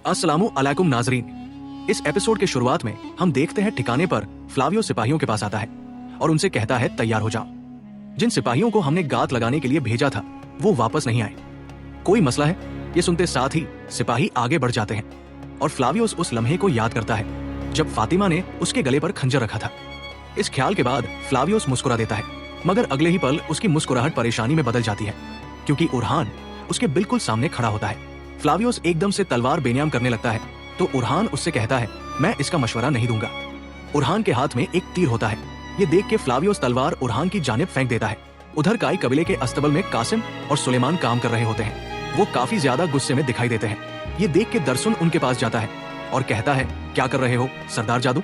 अस्सलामु अलैकुम नाजरीन। इस एपिसोड के शुरुआत में हम देखते हैं ठिकाने पर फ्लावियो सिपाहियों के पास आता है और उनसे कहता है तैयार हो जाओ। जिन सिपाहियों को हमने गात लगाने के लिए भेजा था वो वापस नहीं आए। कोई मसला है? ये सुनते साथ ही सिपाही आगे बढ़ जाते हैं और फ्लावियोस उस लम्हे को याद करता है जब फातिमा ने उसके गले पर खंजर रखा था। इस ख्याल के बाद फ्लावियोस मुस्कुरा देता है, मगर अगले ही पल उसकी मुस्कुराहट परेशानी में बदल जाती है क्योंकि उरहान उसके बिल्कुल सामने खड़ा होता है। फ्लावियोस एकदम से तलवार बेनियाम करने लगता है तो उरहान उससे कहता है, मैं इसका मशवरा नहीं दूंगा। उरहान के हाथ में एक तीर होता है। ये देख के फ्लावियोस तलवार उरहान की जानिब फेंक देता है। उधर काई कबीले के अस्तबल में कासिम और सुलेमान काम कर रहे होते हैं। वो काफी ज्यादा गुस्से में दिखाई देते हैं। ये देख के दरसुन उनके पास जाता है और कहता है, क्या कर रहे हो सरदार जादू?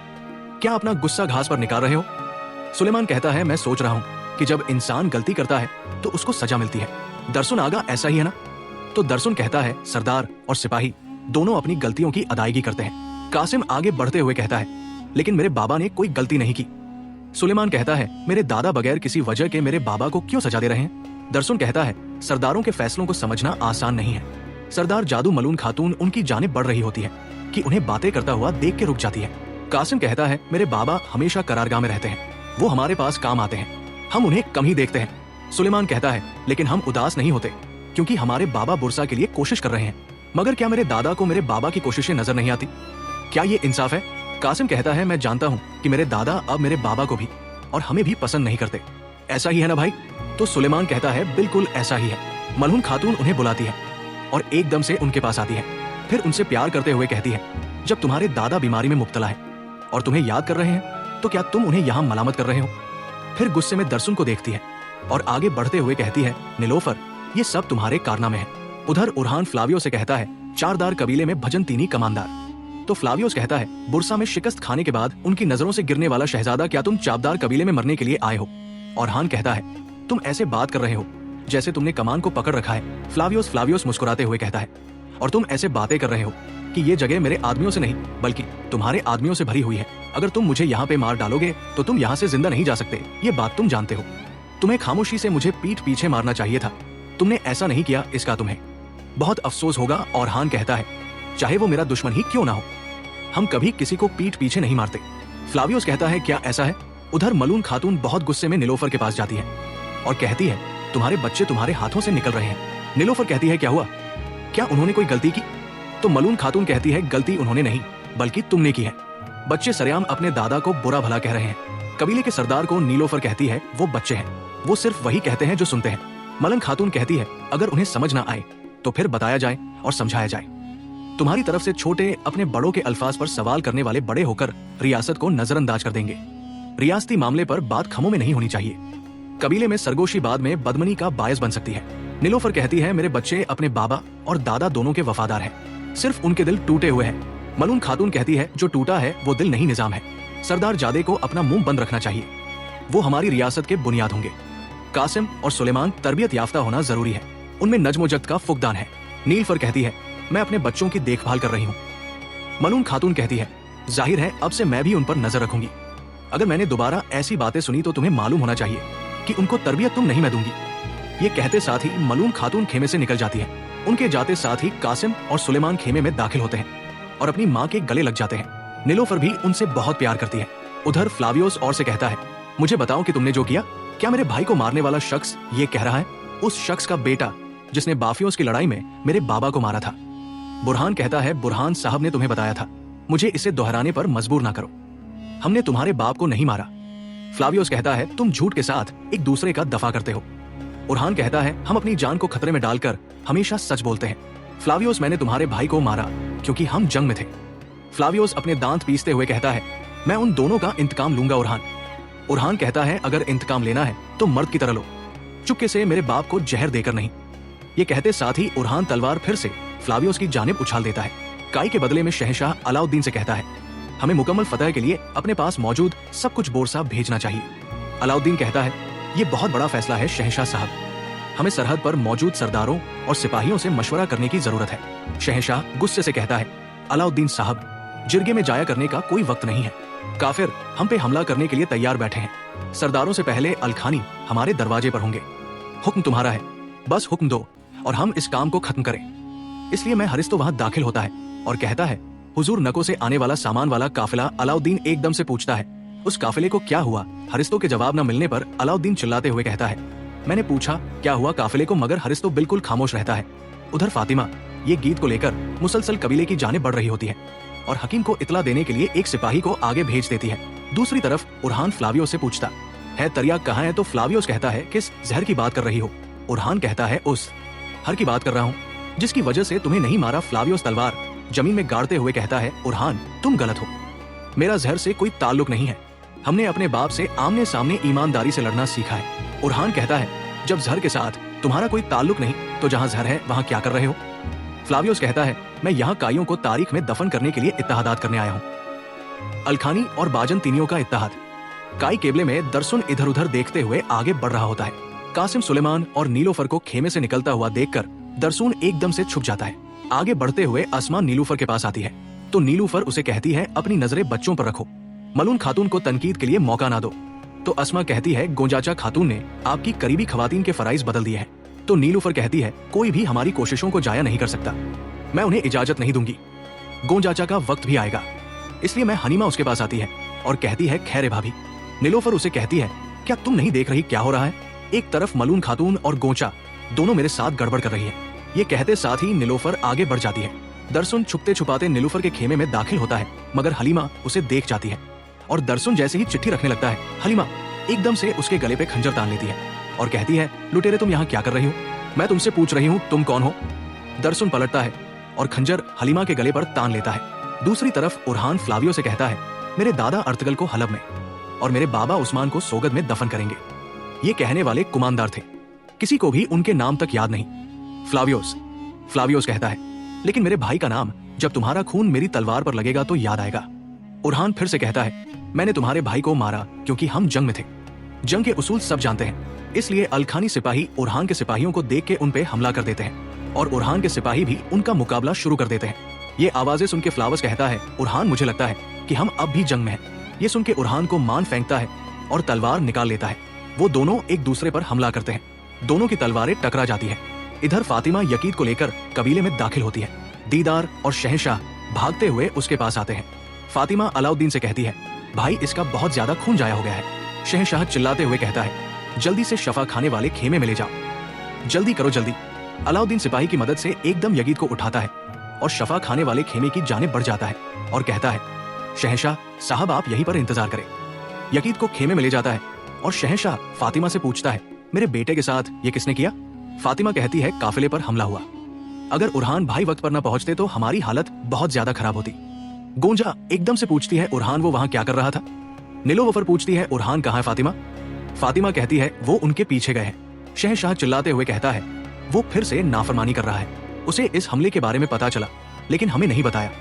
क्या अपना गुस्सा घास पर निकाल रहे हो? सुलेमान कहता है, मैं सोच रहा हूँ कि जब इंसान गलती करता है तो उसको सजा मिलती है। दरसुन आगा ऐसा ही है ना? तो दरसुन कहता है, सरदार और सिपाही दोनों अपनी गलतियों की अदायगी करते हैं। कासिम आगे बढ़ते हुए कहता है, लेकिन मेरे बाबा ने कोई गलती नहीं की। सुलेमान कहता है, मेरे दादा बगैर किसी वजह के मेरे बाबा को क्यों सजा दे रहे हैं? दरसुन कहता है, सरदारों के फैसलों को समझना आसान नहीं है। सरदार जादू मलून खातून उनकी जानिब बढ़ रही होती है कि उन्हें बातें करता हुआ देख के रुक जाती है। कासिम कहता है, मेरे बाबा हमेशा करारगाह में रहते हैं, वो हमारे पास काम आते हैं, हम उन्हें कम ही देखते हैं। सुलेमान कहता है, लेकिन हम उदास नहीं होते क्योंकि हमारे बाबा बुरसा के लिए कोशिश कर रहे हैं। मगर क्या मेरे दादा को मेरे बाबा की कोशिशें नजर नहीं आती? क्या ये इंसाफ है? कासिम कहता है, मैं जानता हूँ कि मेरे दादा अब मेरे बाबा को भी और हमें भी पसंद नहीं करते। ऐसा ही है ना भाई? तो सुलेमान कहता है, बिल्कुल ऐसा ही है। मलहून खातून उन्हें बुलाती है और एकदम से उनके पास आती है। फिर उनसे प्यार करते हुए कहती है, जब तुम्हारे दादा बीमारी में मुब्तला है और तुम्हें याद कर रहे हैं तो क्या तुम उन्हें यहाँ मलामत कर रहे हो? फिर गुस्से में दरसुन को देखती है और आगे बढ़ते हुए कहती है, नीलोफर ये सब तुम्हारे कारनामे हैं। उधर उरहान फ्लावियो से कहता है, चारदार कबीले में भजन तीनी कमानदार। तो फ्लावियोस कहता है, बुरसा में शिकस्त खाने के बाद उनकी नजरों से गिरने वाला शहजादा, क्या तुम चाबदार कबीले में मरने के लिए आए हो? उरहान कहता है, तुम ऐसे बात कर रहे हो जैसे तुमने कमान को पकड़ रखा है। फ्लावियोस मुस्कुराते हुए कहता है, और तुम ऐसे बातें कर रहे हो कि ये जगह मेरे आदमियों से नहीं बल्कि तुम्हारे आदमियों से भरी हुई है। अगर तुम मुझे यहाँ पे मार डालोगे तो तुम यहाँ से जिंदा नहीं जा सकते, ये बात तुम जानते हो। तुम्हें खामोशी से मुझे पीठ पीछे मारना चाहिए था, तुमने ऐसा नहीं किया, इसका तुम्हें बहुत अफसोस होगा। उरहान कहता है, चाहे वो मेरा दुश्मन ही क्यों ना हो, हम कभी किसी को पीठ पीछे नहीं मारते। फ्लावियोस कहता है, क्या ऐसा है? उधर मलून खातून बहुत गुस्से में नीलोफर के पास जाती है और कहती है, तुम्हारे बच्चे तुम्हारे हाथों से निकल रहे हैं। नीलोफर कहती है, क्या हुआ? क्या उन्होंने कोई गलती की? तो मलून खातून कहती है, गलती उन्होंने नहीं बल्कि तुमने की है। बच्चे सरेआम अपने दादा को बुरा भला कह रहे हैं। कबीले के सरदार को नीलोफर कहती है, वो बच्चे हैं, वो सिर्फ वही कहते हैं जो सुनते हैं। मलंग खातून कहती है, अगर उन्हें समझ ना आए तो फिर बताया जाए और समझाया जाए। तुम्हारी तरफ से छोटे अपने बड़ों के अल्फाज पर सवाल करने वाले बड़े होकर रियासत को नजरअंदाज कर देंगे। रियासती मामले पर बात खमों में नहीं होनी चाहिए। कबीले में सरगोशी बाद में बदमनी का बायस बन सकती है। नीलोफर कहती है, मेरे बच्चे अपने बाबा और दादा दोनों के वफादार हैं, सिर्फ उनके दिल टूटे हुए हैं। मलून खातून कहती है, जो टूटा है वो दिल नहीं निजाम है। सरदार जादे को अपना मुंह बंद रखना चाहिए, वो हमारी रियासत के बुनियाद होंगे। कासिम और सुलेमान तरबियत याफ्ता होना जरूरी है, उनमें नज्म जद का फुकदान है। नीलफर कहती है, मैं अपने बच्चों की देखभाल कर रही हूँ। मलून खातून कहती है, जाहिर है अब से मैं भी उन पर नजर रखूंगी। अगर मैंने दोबारा ऐसी बातें सुनी तो तुम्हें मालूम होना चाहिए कि उनको तरबियत तुम नहीं, मैं दूंगी। ये कहते साथ ही मलून खातून खेमे से निकल जाती है। उनके जाते साथ ही कासिम और सुलेमान खेमे में दाखिल होते हैं और अपनी माँ के गले लग जाते हैं। नीलोफर भी उनसे बहुत प्यार करती है। उधर फ्लावियोस और से कहता है, मुझे बताओ कि तुमने जो किया, क्या मेरे भाई को मारने वाला शख्स ये कह रहा है उस शख्स का बेटा जिसने बाफियोस की लड़ाई में मेरे बाबा को मारा था? बुरहान कहता है, बुरहान साहब ने तुम्हें बताया था, मुझे इसे दोहराने पर मजबूर ना करो, हमने तुम्हारे बाप को नहीं मारा। फ्लावियोस कहता है, तुम झूठ के साथ एक दूसरे का दफा करते हो। बुरहान कहता है, हम अपनी जान को खतरे में डालकर हमेशा सच बोलते हैं। फ्लावियोस, मैंने तुम्हारे भाई को मारा क्योंकि हम जंग में थे। फ्लावियोस अपने दांत पीसते हुए कहता है, मैं उन दोनों का इंतकाम लूंगा। उरहान कहता है, अगर इंतकाम लेना है तो मर्द की तरह लो, चुपके से मेरे बाप को जहर देकर नहीं। ये कहते साथ ही उरहान तलवार फिर से फ्लावियोस की जानिब उछाल देता है। काई के बदले में शहंशाह अलाउद्दीन से कहता है, हमें मुकम्मल फतह के लिए अपने पास मौजूद सब कुछ बोरसा भेजना चाहिए। अलाउद्दीन कहता है, ये बहुत बड़ा फैसला है शहंशाह साहब, हमें सरहद पर मौजूद सरदारों और सिपाहियों से मशवरा करने की जरूरत है। शहंशाह गुस्से से कहता है, अलाउद्दीन साहब, जिरगे में जाया करने का कोई वक्त नहीं है। काफिर हम पे हमला करने के लिए तैयार बैठे हैं। सरदारों से पहले अलखानी हमारे दरवाजे पर होंगे। हुक्म तुम्हारा है, बस हुक्म दो और हम इस काम को खत्म करें। इसलिए मैं हरिस तो वहां दाखिल होता है और कहता है, हुजूर, नको से आने वाला सामान वाला काफिला। अलाउद्दीन एकदम से पूछता है, उस काफिले को क्या हुआ? हरिस्तो के जवाब न मिलने पर अलाउद्दीन चिल्लाते हुए कहता है, मैंने पूछा क्या हुआ काफिले को, मगर हरिस्तो बिल्कुल खामोश रहता है। उधर फातिमा ये गीत को लेकर मुसलसल कबीले की जाने बढ़ रही होती है और हकीम को इतला देने के लिए एक सिपाही को आगे भेज देती है। दूसरी तरफ उरहान फ्लावियो से पूछता है, तरियाक कहाँ है? तो फ्लावियोस कहता है, किस जहर की बात कर रही हो? उरहान कहता है, उस हर की बात कर रहा हूँ जिसकी वजह से तुम्हें नहीं मारा। फ्लावियोस तलवार जमीन में गाड़ते हुए कहता है, उरहान तुम गलत हो, मेरा जहर से कोई ताल्लुक नहीं है। हमने अपने बाप से आमने सामने ईमानदारी से लड़ना सीखा है। उरहान कहता है, जब जहर के साथ तुम्हारा कोई ताल्लुक नहीं तो जहाँ जहर है वहाँ क्या कर रहे हो? फ्लावियोस कहता है, मैं यहाँ काइयों को तारीख में दफन करने के लिए इत्तेहादात करने आया हूँ। अलखानी और बाजन तीनियों का इत्तेहाद। काई केबले में दरसुन इधर उधर देखते हुए आगे बढ़ रहा होता है। कासिम सुलेमान और नीलोफर को खेमे से निकलता हुआ देखकर दरसुन एकदम से छुप जाता है। आगे बढ़ते हुए अस्मा नीलूफर के पास आती है तो नीलूफर उसे कहती है, अपनी नजरें बच्चों पर रखो, मलून खातून को तनकीद के लिए मौका ना दो। तो अस्मा कहती है, गोंजाचा खातून ने आपकी करीबी खवातीन के फराइज बदल दिए हैं। तो नीलूफर कहती है, कोई भी हमारी कोशिशों को जाया नहीं कर सकता, मैं उन्हें इजाजत नहीं दूंगी। गोंजाचा का वक्त भी आएगा। इसलिए मैं हनीमा उसके पास आती है और कहती है, खैर भाभी। नीलोफर उसे कहती है, क्या तुम नहीं देख रही क्या हो रहा है? एक तरफ मलून खातून और गोंचा दोनों मेरे साथ गड़बड़ कर रही है। ये कहते साथ ही नीलोफर आगे बढ़ जाती है। दरसुन छुपते छुपाते नीलोफर के खेमे में दाखिल होता है, मगर हलीमा उसे देख जाती है और दरसुन जैसे ही चिट्ठी रखने लगता है, हलीमा एकदम से उसके गले पे खंजर तान लेती है और कहती है, लुटेरे तुम यहाँ क्या कर रही हो? मैं तुमसे पूछ रही हूँ तुम कौन हो? दरसुन पलटता है और खंजर हलीमा के गले पर तान लेता है। दूसरी तरफ उरहान फ्लावियो से कहता है, मेरे दादा अर्तगल को हलब में और मेरे बाबा उस्मान को सोगद में दफन करेंगे। ये कहने वाले कुमानदार थे, किसी को भी उनके नाम तक याद नहीं। फ्लावियोस कहता है, लेकिन मेरे भाई का नाम जब तुम्हारा खून मेरी तलवार पर लगेगा तो याद आएगा। उरहान फिर से कहता है, मैंने तुम्हारे भाई को मारा क्योंकि हम जंग में थे। जंग के उसूल सब जानते हैं, इसलिए अलखानी सिपाही उरहान के सिपाहियों को देख के उन पे हमला कर देते हैं और उरहान के सिपाही भी उनका मुकाबला शुरू कर देते हैं। ये आवाजें सुन के फ्लावर्स कहता है, उरहान मुझे लगता है कि हम अब भी जंग में हैं। ये सुन के उरहान को मान फेंकता है और तलवार निकाल लेता है। वो दोनों एक दूसरे पर हमला करते हैं, दोनों की तलवारें टकरा जाती है। इधर फातिमा यकीद को लेकर कबीले में दाखिल होती है। दीदार और शहंशाह भागते हुए उसके पास आते हैं। फातिमा अलाउद्दीन से कहती है, भाई इसका बहुत ज्यादा खून जाया हो गया है। शहंशाह चिल्लाते हुए कहता है, जल्दी से शफा खाने वाले खेमे में ले जाओ, जल्दी करो जल्दी। अलाउद्दीन सिपाही की मदद से एकदम यकीद को उठाता है और शफा खाने वाले खेमे की जानिब बढ़ जाता है और कहता है, शहंशाह साहब आप यहीं पर इंतजार करें। यकीद को खेमे में ले जाता है और शहंशाह फातिमा से पूछता है, मेरे बेटे के साथ ये किसने किया? फातिमा कहती है, काफिले पर हमला हुआ। अगर उरहान भाई वक्त पर न पहुंचते तो हमारी हालत बहुत ज्यादा खराब होती। गोंजा एकदम से पूछती है, उरहान वो वहां क्या कर रहा था? नीलोफर पूछती है, उरहान कहाँ है फातिमा? फातिमा कहती है, वो उनके पीछे गए हैं। शहंशाह चिल्लाते हुए कहता है, वो फिर से नाफरमानी कर रहा है, उसे इस हमले के बारे में पता चला लेकिन हमें नहीं बताया।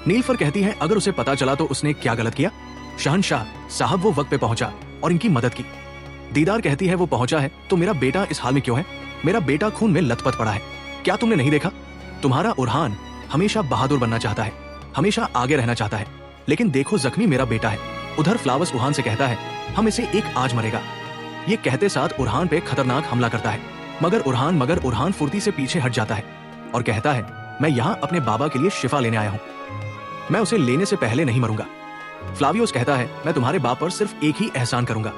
नीलफर कहती है, अगर उसे पता चला तो उसने क्या गलत किया? शहंशाह साहब वो वक्त पे पहुंचा और इनकी मदद की। दीदार कहती है, वो पहुंचा है तो मेरा बेटा इस हाल में क्यों है? मेरा बेटा खून में लथपथ पड़ा है, क्या तुमने नहीं देखा? तुम्हारा उरहान हमेशा बहादुर बनना चाहता है, हमेशा आगे रहना चाहता है, लेकिन देखो जख्मी मेरा बेटा है। उधर फ्लावर्स उरहान से कहता है, हम इसे एक आज मरेगा। ये कहते साथ उरहान पे खतरनाक हमला करता है, मगर उरहान फुर्ती से पीछे हट जाता है और कहता है, मैं यहाँ अपने बाबा के लिए शिफा लेने आया हूँ, मैं उसे लेने से पहले नहीं मरूंगा। फ्लावियोस कहता है, मैं तुम्हारे बाप पर सिर्फ एक ही एहसान करूंगा,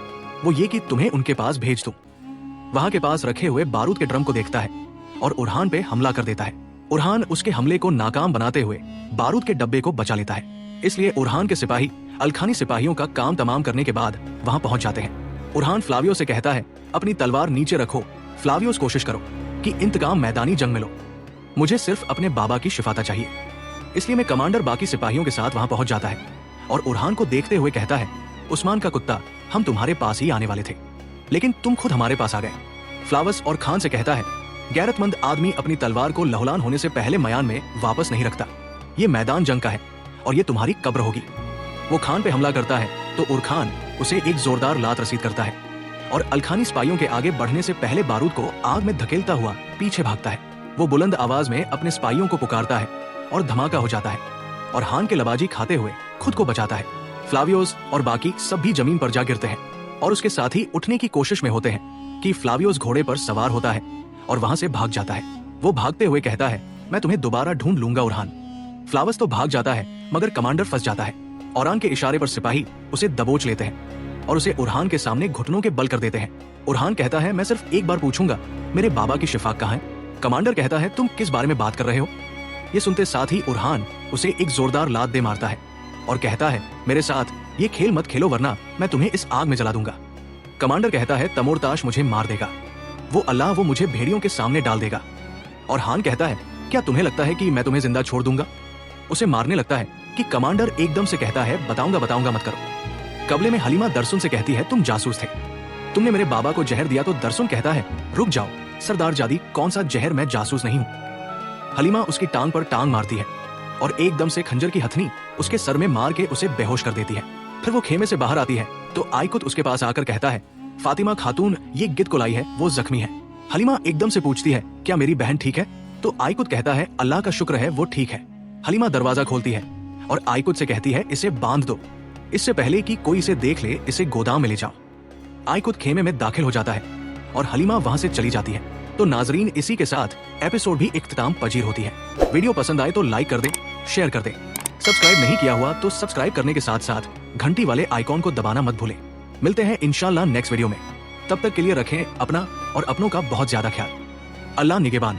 वो ये कि तुम्हें उनके पास भेज दूं। वहां के पास रखे हुए बारूद के ड्रम को देखता है और उरहान पे हमला कर देता है। उरहान उसके हमले को नाकाम बनाते हुए बारूद के डब्बे को बचा लेता है। इसलिए उरहान के सिपाही अलखानी सिपाहियों का काम तमाम करने के बाद वहां पहुंच जाते हैं। उरहान फ्लावियोस से कहता है, अपनी तलवार नीचे रखो फ्लावियोस, कोशिश करो कि इंतकाम मैदानी जंग में लो, मुझे सिर्फ अपने बाबा की शिफाता चाहिए। इसलिए मैं कमांडर बाकी सिपाहियों के साथ वहां पहुंच जाता है और उरहान को देखते हुए कहता है, उस्मान का कुत्ता, हम तुम्हारे पास ही आने वाले थे लेकिन तुम खुद हमारे पास आ गए। फ्लावर्स और खान से कहता है, गैरतमंद आदमी अपनी तलवार को लहुलान होने से पहले मयान में वापस नहीं रखता, ये मैदान जंग का है और ये तुम्हारी कब्र होगी। वो खान पे हमला करता है तो उरखान उसे एक जोरदार लात रसीद करता है और अलखानी सिपाहियों के आगे बढ़ने से पहले बारूद को आग में धकेलता हुआ पीछे भागता है। वो बुलंद आवाज में अपने सिपाहियों को पुकारता है और धमाका हो जाता है और हान के लबाजी खाते हुए खुद को बचाता है। फ्लावियोस और बाकी सब भी जमीन पर जा गिरते हैं और उसके साथ ही उठने की कोशिश में होते हैं कि फ्लावियोस घोड़े पर सवार होता है और वहां से भाग जाता है। वो भागते हुए कहता है, मैं तुम्हें दोबारा ढूंढ लूंगा उरहान। फ्लावर्स तो भाग जाता है मगर कमांडर फंस जाता है। ओरान के इशारे पर सिपाही उसे दबोच लेते हैं और उसे उरहान के सामने घुटनों के बल कर देते हैं। उरहान कहता है, मैं सिर्फ एक बार पूछूंगा, मेरे बाबा की शिफा कहाँ है? कमांडर कहता है, तुम किस बारे में बात कर रहे हो? ये सुनते साथ ही उरहान उसे एक जोरदार लात दे मारता है और कहता है, मेरे साथ ये खेल मत खेलो वरना मैं तुम्हें इस आग में जला दूंगा। कमांडर कहता है, तमोरताश मुझे मार देगा, वो मुझे भेड़ियों के सामने डाल देगा। और हान कहता है, क्या तुम्हें लगता है कि मैं तुम्हें जिंदा छोड़ दूंगा? उसे मारने लगता है कि कमांडर एकदम से कहता है, बताऊंगा मत करो। कबले में हलीमा दरसुन से कहती है, तुम जासूस थे, तुमने मेरे बाबा को जहर दिया। तो दरसुन कहता है, रुक जाओ सरदार जादी, कौन सा जहर, मैं जासूस नहीं हूं। हलीमा उसकी टांग पर टांग मारती है और एकदम से खंजर की हथनी उसके सर में मार के उसे बेहोश कर देती है। फिर वो खेमे से बाहर आती है तो आइकुत उसके पास आकर कहता है, फातिमा खातून ये गिद्ध को लाई है, वो जख्मी है। हलीमा एकदम से पूछती है, क्या मेरी बहन ठीक है? तो आइकुत कहता है, अल्लाह का शुक्र है वो ठीक है। हलीमा दरवाजा खोलती है और आइकुत से कहती है, इसे बांध दो, इससे पहले कि कोई इसे देख ले, इसे गोदाम में ले जाओ। आइकुत खेमे में दाखिल हो जाता है और हलीमा वहां से चली जाती है। तो नाजरीन, इसी के साथ एपिसोड भी इख्तिताम पजीर होती है। वीडियो पसंद आए तो लाइक कर दे, शेयर कर दे, सब्सक्राइब नहीं किया हुआ तो सब्सक्राइब करने के साथ साथ घंटी वाले आइकॉन को दबाना मत भूलें। मिलते हैं इंशाल्लाह नेक्स्ट वीडियो में, तब तक के लिए रखें अपना और अपनों का बहुत ज्यादा ख्याल। अल्लाह निगहबान।